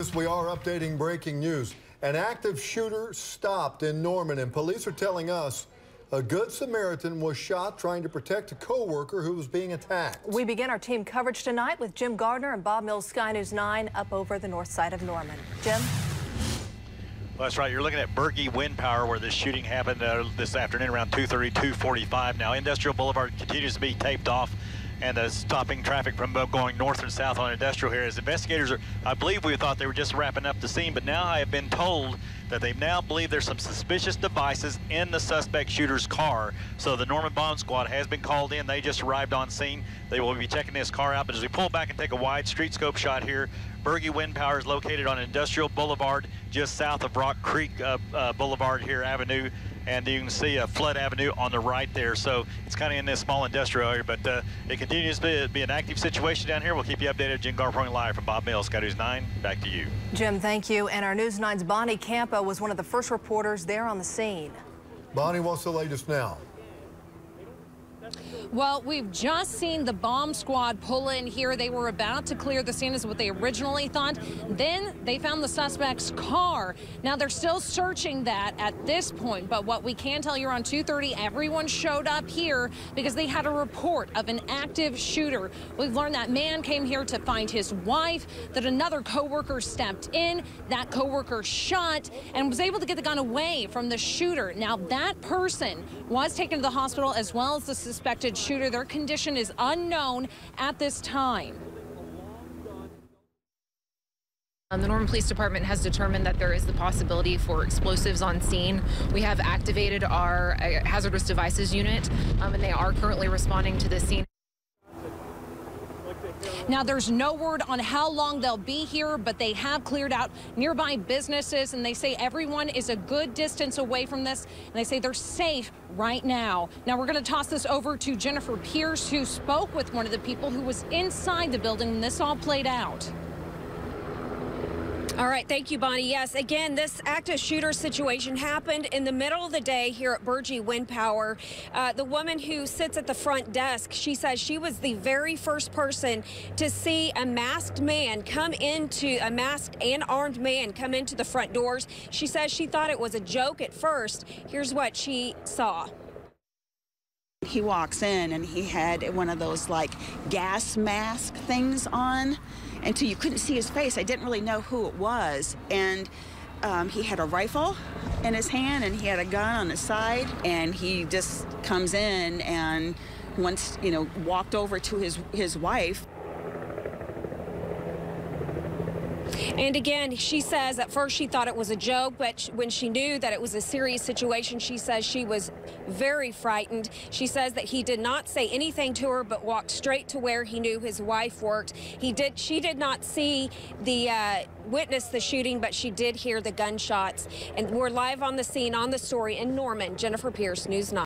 We are updating breaking news. An active shooter stopped in Norman, and police are telling us a good Samaritan was shot trying to protect a co-worker who was being attacked. We begin our team coverage tonight with Jim Gardner and Bob Mills, Sky News 9, up over the north side of Norman. Jim? Well, that's right. You're looking at Bergey Windpower, where this shooting happened this afternoon around 2:30, 2:45. Now, Industrial Boulevard continues to be taped off and stopping traffic from going north and south on Industrial here. As investigators I believe we thought they were just wrapping up the scene, but now I have been told that they now believe there's some suspicious devices in the suspect shooter's car. So the Norman Bomb Squad has been called in. They just arrived on scene. They will be checking this car out. But as we pull back and take a wide street scope shot here, Bergey Windpower is located on Industrial Boulevard, just south of Rock Creek Boulevard here, Avenue. And you can see Flood Avenue on the right there. So it's kind of in this small industrial area, but it continues to be an active situation down here. We'll keep you updated. Jim Gardner live from Bob Mills, Sky News 9. Back to you. Jim, thank you. And our News 9's Bonnie Campo was one of the first reporters there on the scene. Bonnie, what's the latest now? Well, we've just seen the bomb squad pull in here. They were about to clear the scene, is what they originally thought. Then they found the suspect's car. Now they're still searching that at this point, but what we can tell you, around 2:30, everyone showed up here because they had a report of an active shooter. We've learned that man came here to find his wife, that another co-worker stepped in, that co-worker shot and was able to get the gun away from the shooter. Now that person was taken to the hospital, as well as the suspected shooter. Their condition is unknown at this time. The Norman Police Department has determined that there is the possibility for explosives on scene. We have activated our hazardous devices unit, and they are currently responding to the scene. Now, there's no word on how long they'll be here, but they have cleared out nearby businesses, and they say everyone is a good distance away from this, and they say they're safe right now. Now, we're going to toss this over to Jennifer Pierce, who spoke with one of the people who was inside the building when this all played out. All right, thank you, Bonnie. Yes, again, this active shooter situation happened in the middle of the day here at Bergey Windpower. The woman who sits at the front desk, she says she was the very first person to see a masked man come into, a masked and armed man come into the front doors. She says she thought it was a joke at first. Here's what she saw. He walks in and he had one of those like gas mask things on, and so you couldn't see his face. I didn't really know who it was, and he had a rifle in his hand and he had a gun on his side, and he just comes in and once, you know, walked over to his wife. And again, she says at first she thought it was a joke, but when she knew that it was a serious situation, she says she was very frightened. She says that he did not say anything to her, but walked straight to where he knew his wife worked. She did not see witness the shooting, but she did hear the gunshots. And we're live on the scene, on the story in Norman. Jennifer Pierce, News 9.